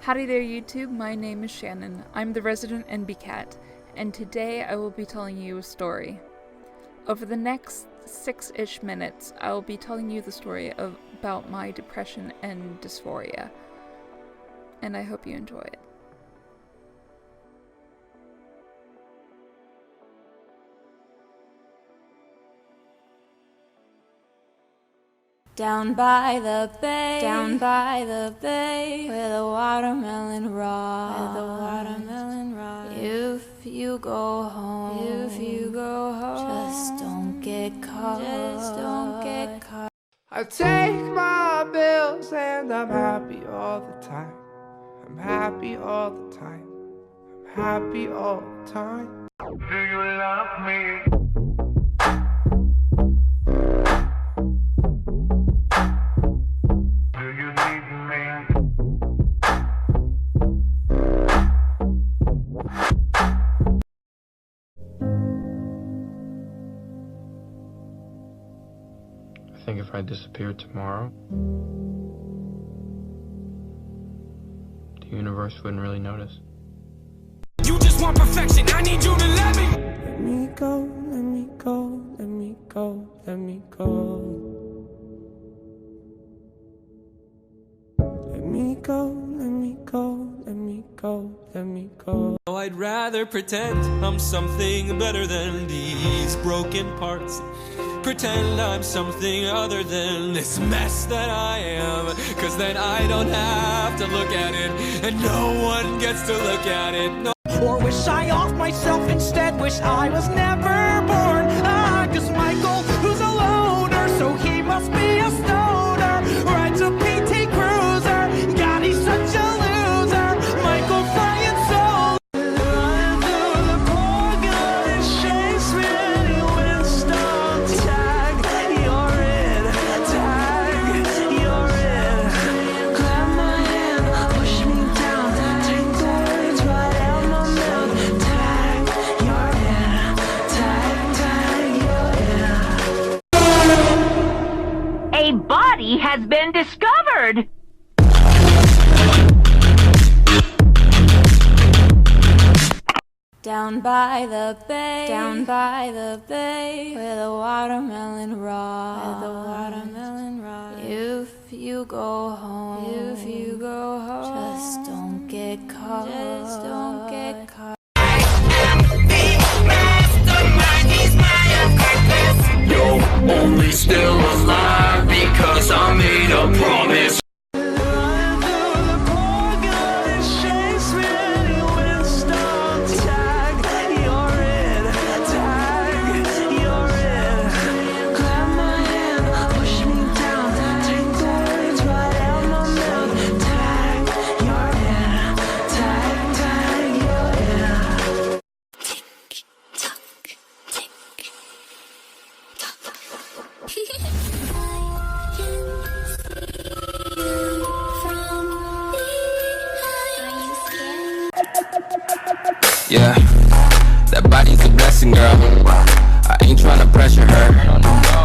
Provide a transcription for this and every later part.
Howdy there YouTube, my name is Shannon. I'm the resident NB Cat, and today I will be telling you a story. Over the next 6-ish minutes, I will be telling you the story about my depression and dysphoria, and I hope you enjoy it. Down by the bay, where the watermelon rot, if you go home, just don't get caught, I take my bills and I'm happy all the time. I'm happy all the time. I'm happy all the time. Do you love me? I think if I disappeared tomorrow, the universe wouldn't really notice. You just want perfection, I need you to let me. Let me go, let me go, let me go, let me go. Let me go, let me go, let me go, let me go. I'd rather pretend I'm something better than these broken parts. Pretend I'm something other than this mess that I am. Cause then I don't have to look at it, and no one gets to look at it. No. Or wish I off myself instead, wish I was never born. Cause Michael, who's a loner, so he must be a stoner. Rides a PT Cruiser, God, he's such a loser. Michael flying solo. Running through the Portland and Shakespeare, he went stop. Tag, you're in. Tag, you're in. Grab my hand, push me down. Take the words right out my mouth. Tag, you're in. Tag, you're in. A body has been discovered! Down by the bay, where the watermelon rot, if you go home, just don't get caught, You're only still alive because I made a promise. Running through the Portland and Shakespeare, he went stop. Tag, you're in. Tag, you're in. Grab my hand, push me down. Take the words right out my mouth. Tag, you're in. Tag, you're in. Yeah, that body's a blessing, girl. I ain't tryna pressure her,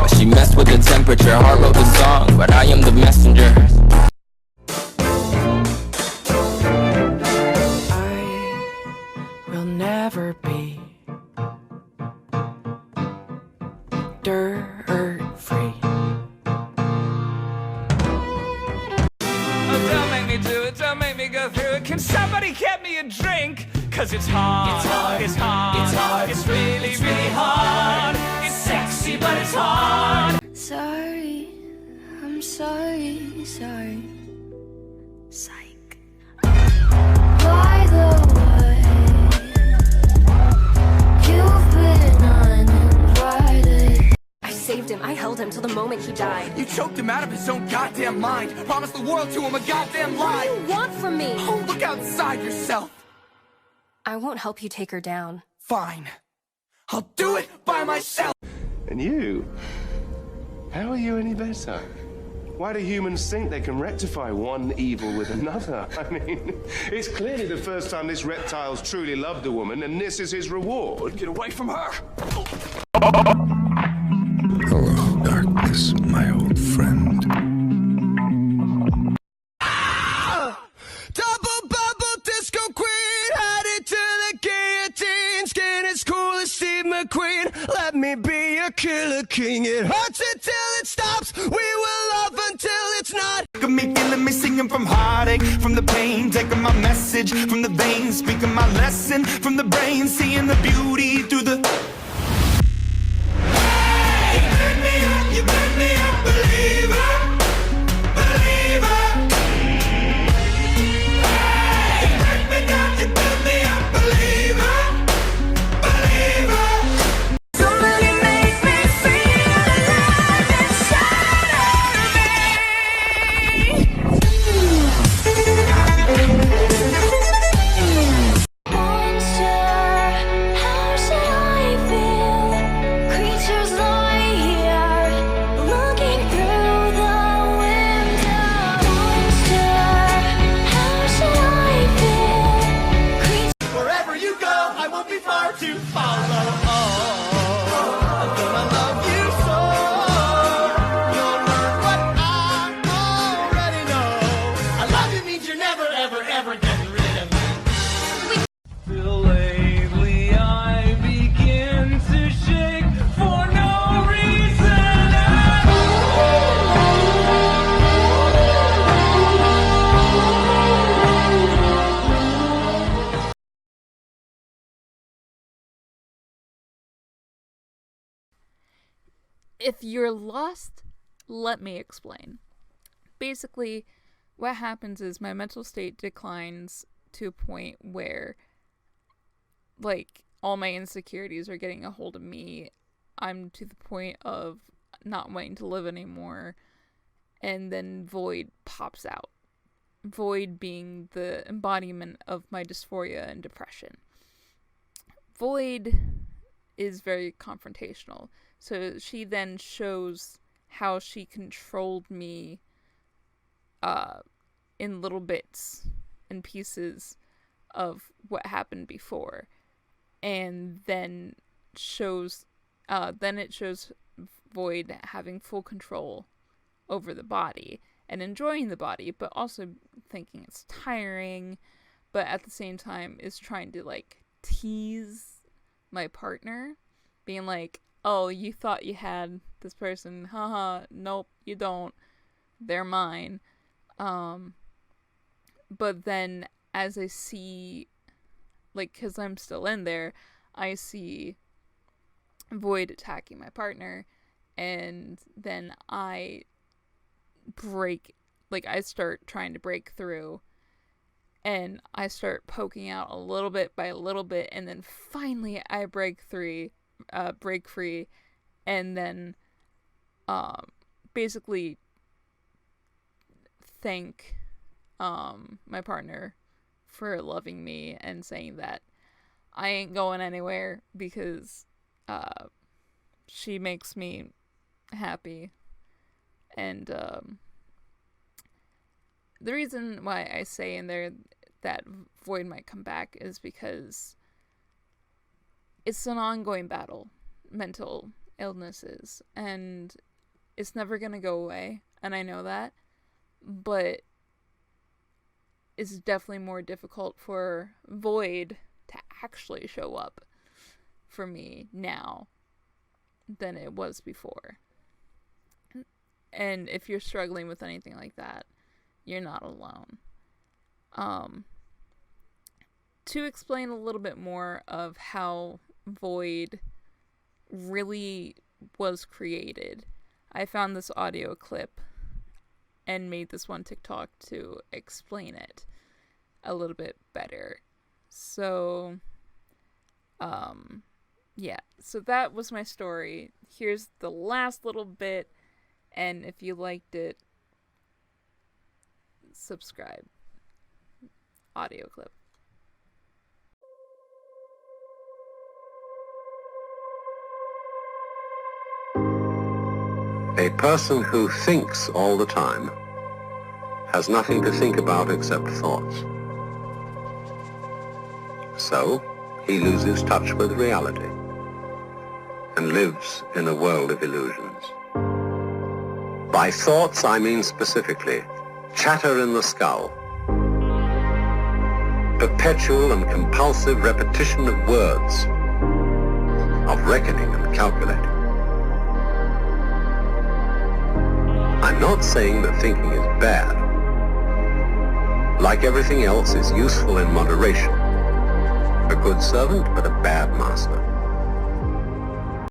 but she messed with the temperature. Heart wrote the song, but I am the messenger. I will never be dirt free. Oh, don't make me do it, don't make me go through it. Can somebody get me a drink? Cause it's hard, it's really, really hard. It's sexy, but it's hard. Sorry, I'm sorry, psych. By the way, you've been uninvited. I saved him. I held him till the moment he died. You choked him out of his own goddamn mind. Promised the world to him, a goddamn lie. What do you want from me? Oh, look outside yourself. I won't help you take her down. Fine. I'll do it by myself. And you? How are you any better? Why do humans think they can rectify one evil with another? I mean, it's clearly the first time this reptile's truly loved a woman, and this is his reward. Get away from her. Hello, darkness, my old friend. Double a killer king. It hurts until it stops. We will love until it's not. Look at me, feeling me, singing from heartache, from the pain, taking my message from the veins, speaking my lesson from the brain, seeing the beauty through the. Hey, you made me a believer, believer. Hey, you break me down, you build me up, believer, believer. Somebody make me feel alive inside of me. Monster, how should I feel? Creatures lie here, looking through the window. Monster, how should I feel? Wherever you go, I won't be far to follow. I'm gonna love you so. You'll learn what I already know. I love you means you're never, ever, ever getting rid of me. Lately I begin to shake for no reason at all. If you're lost, let me explain. Basically, what happens is my mental state declines to a point where, like, all my insecurities are getting a hold of me. I'm to the point of not wanting to live anymore. And then Void pops out. Void being the embodiment of my dysphoria and depression. Void is very confrontational. So she then shows how she controlled me in little bits and pieces of what happened before. And then it shows Void having full control over the body and enjoying the body, but also thinking it's tiring, but at the same time is trying to, like, tease my partner, being like, oh, you thought you had this person, haha, nope, you don't, they're mine. But then as I see, like, because I'm still in there, I see Void attacking my partner, and then I start trying to break through, and I start poking out a little bit by a little bit, and then finally I break free, and then basically thank my partner for loving me and saying that I ain't going anywhere because she makes me happy. And the reason why I say in there that Void might come back is because it's an ongoing battle, mental illnesses, and it's never going to go away, and I know that, but it's definitely more difficult for Void to actually show up for me now than it was before. And if you're struggling with anything like that, you're not alone. To explain a little bit more of how Void really was created, I found this audio clip and made this one TikTok to explain it a little bit better. So, yeah, so that was my story. Here's the last little bit, and if you liked it, subscribe. Audio clip. A person who thinks all the time has nothing to think about except thoughts. So, he loses touch with reality and lives in a world of illusions. By thoughts, I mean specifically chatter in the skull, perpetual and compulsive repetition of words, of reckoning and calculating. not saying that thinking is bad. Like everything else, is useful in moderation. A good servant, but a bad master.